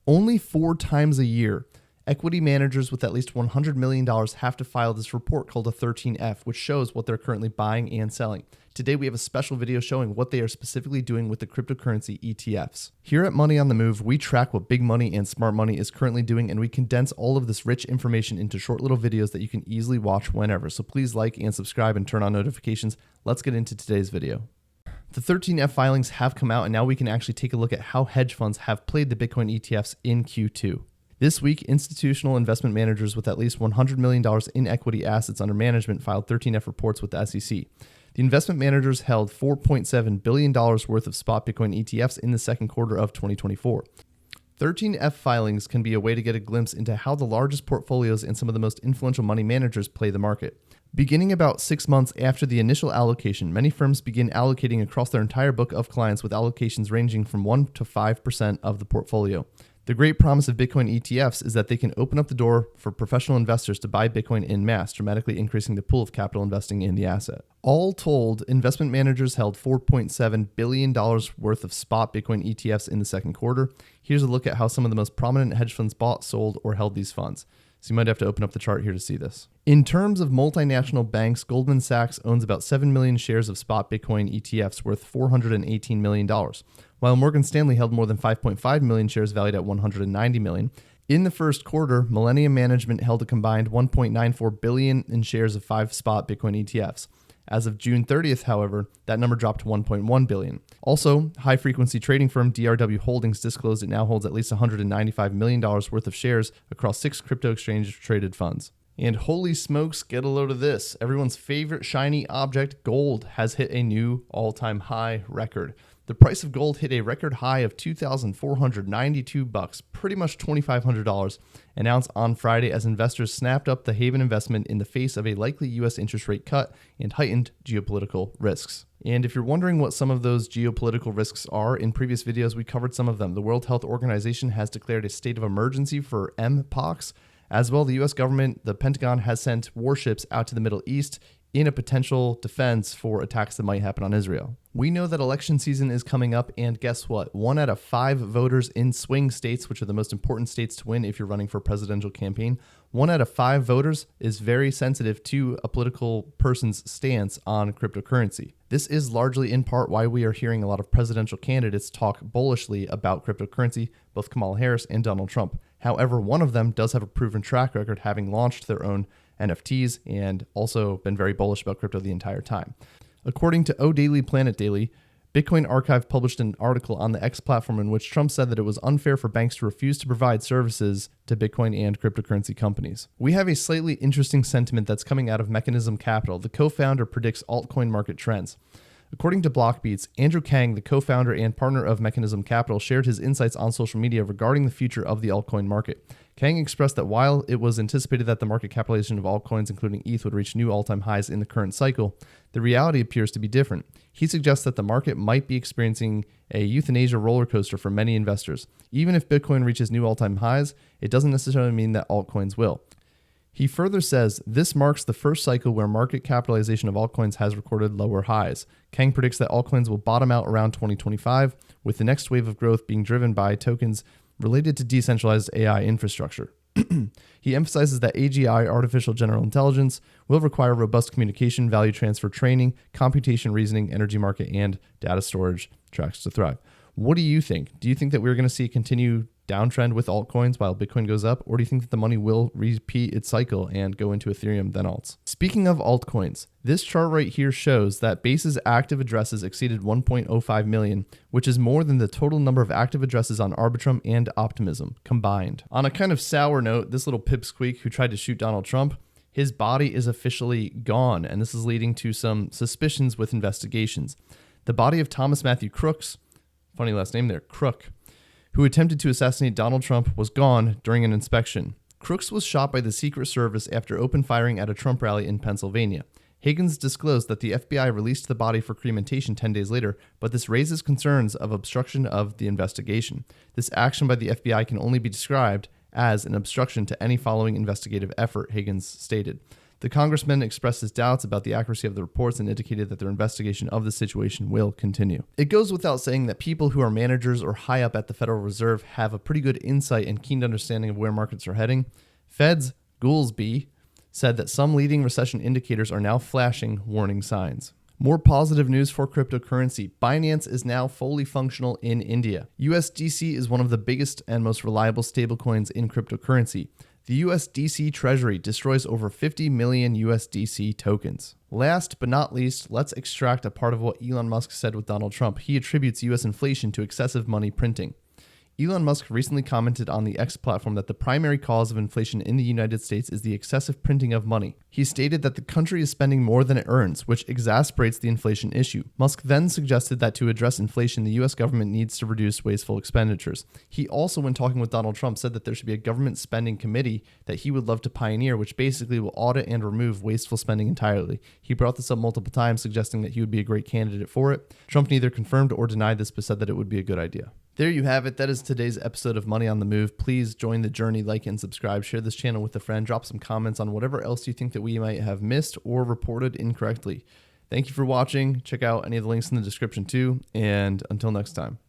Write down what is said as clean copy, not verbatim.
Only 4 times a year, equity managers with at least $100 million have to file this report called a 13F, which shows what they're currently buying and selling. Today, we have a special video showing what they are specifically doing with the cryptocurrency ETFs. Here at Money on the Move, we track what big money and smart money is currently doing, and we condense all of this rich information into short little videos that you can easily watch whenever. So please like and subscribe and turn on notifications. Let's get into today's video. The 13F filings have come out, and now we can actually take a look at how hedge funds have played the Bitcoin ETFs in Q2. This week, institutional investment managers with at least $100 million in equity assets under management filed 13F reports with the SEC. The investment managers held $4.7 billion worth of spot Bitcoin ETFs in the second quarter of 2024. 13F filings can be a way to get a glimpse into how the largest portfolios and some of the most influential money managers play the market. Beginning about 6 months after the initial allocation, many firms begin allocating across their entire book of clients with allocations ranging from 1 to 5% of the portfolio. The great promise of Bitcoin ETFs is that they can open up the door for professional investors to buy Bitcoin en masse, dramatically increasing the pool of capital investing in the asset. All told, investment managers held $4.7 billion worth of spot Bitcoin ETFs in the second quarter. Here's a look at how some of the most prominent hedge funds bought, sold, or held these funds. So you might have to open up the chart here to see this. In terms of multinational banks, Goldman Sachs owns about 7 million shares of spot Bitcoin ETFs worth $418 million, while Morgan Stanley held more than 5.5 million shares valued at $190 million. In the first quarter, Millennium Management held a combined $1.94 billion in shares of 5 spot Bitcoin ETFs. As of June 30th, however, that number dropped to $1.1 billion. Also, high-frequency trading firm DRW Holdings disclosed it now holds at least $195 million worth of shares across 6 crypto exchange-traded funds. And holy smokes, get a load of this. Everyone's favorite shiny object, gold, has hit a new all-time high record. The price of gold hit a record high of $2,492, pretty much $2,500 an ounce on Friday as investors snapped up the Haven investment in the face of a likely U.S. interest rate cut and heightened geopolitical risks. And if you're wondering what some of those geopolitical risks are, in previous videos we covered some of them. The World Health Organization has declared a state of emergency for Mpox. As well, the U.S. government, the Pentagon, has sent warships out to the Middle East in a potential defense for attacks that might happen on Israel. We know that election season is coming up, and guess what? 1 out of 5 voters in swing states, which are the most important states to win if you're running for a presidential campaign, 1 out of 5 voters is very sensitive to a political person's stance on cryptocurrency. This is largely in part why we are hearing a lot of presidential candidates talk bullishly about cryptocurrency, both Kamala Harris and Donald Trump. However, one of them does have a proven track record, having launched their own NFTs and also been very bullish about crypto the entire time. According to O'Daily Planet Daily, Bitcoin Archive published an article on the X platform in which Trump said that it was unfair for banks to refuse to provide services to Bitcoin and cryptocurrency companies. We have a slightly interesting sentiment that's coming out of Mechanism Capital. The co-founder predicts altcoin market trends. According to Blockbeats, Andrew Kang, the co-founder and partner of Mechanism Capital, shared his insights on social media regarding the future of the altcoin market. Kang expressed that while it was anticipated that the market capitalization of altcoins, including ETH, would reach new all-time highs in the current cycle, the reality appears to be different. He suggests that the market might be experiencing a euthanasia roller coaster for many investors. Even if Bitcoin reaches new all-time highs, it doesn't necessarily mean that altcoins will. He further says this marks the first cycle where market capitalization of altcoins has recorded lower highs. Kang predicts that altcoins will bottom out around 2025, with the next wave of growth being driven by tokens related to decentralized AI infrastructure. He emphasizes that AGI, artificial general intelligence, will require robust communication, value transfer training, computation reasoning, energy market, and data storage tracks to thrive. What do you think? Do you think that we're going to see a continued downtrend with altcoins while Bitcoin goes up, or do you think that the money will repeat its cycle and go into Ethereum then alts? Speaking of altcoins, this chart right here shows that Base's active addresses exceeded 1.05 million, which is more than the total number of active addresses on Arbitrum and Optimism combined. On a kind of sour note, this little pipsqueak who tried to shoot Donald Trump, his body is officially gone, and this is leading to some suspicions with investigations. The body of Thomas Matthew Crooks, funny last name there, Crook, who attempted to assassinate Donald Trump, was gone during an inspection. Crooks was shot by the Secret Service after open firing at a Trump rally in Pennsylvania. Higgins disclosed that the FBI released the body for cremation 10 days later, but this raises concerns of obstruction of the investigation. This action by the FBI can only be described as an obstruction to any following investigative effort, Higgins stated. The congressman expressed his doubts about the accuracy of the reports and indicated that their investigation of the situation will continue. It goes without saying that people who are managers or high up at the Federal Reserve have a pretty good insight and keen understanding of where markets are heading. Fed's Goolsbee said that some leading recession indicators are now flashing warning signs. More positive news for cryptocurrency. Binance is now fully functional in India. USDC is one of the biggest and most reliable stablecoins in cryptocurrency. The USDC Treasury destroys over 50 million USDC tokens. Last but not least, let's extract a part of what Elon Musk said with Donald Trump. He attributes US inflation to excessive money printing. Elon Musk recently commented on the X platform that the primary cause of inflation in the United States is the excessive printing of money. He stated that the country is spending more than it earns, which exacerbates the inflation issue. Musk then suggested that to address inflation, the U.S. government needs to reduce wasteful expenditures. He also, when talking with Donald Trump, said that there should be a government spending committee that he would love to pioneer, which basically will audit and remove wasteful spending entirely. He brought this up multiple times, suggesting that he would be a great candidate for it. Trump neither confirmed or denied this, but said that it would be a good idea. There you have it. That is today's episode of Money on the Move. Please join the journey, like and subscribe, share this channel with a friend, drop some comments on whatever else you think that we might have missed or reported incorrectly. Thank you for watching. Check out any of the links in the description too, and until next time.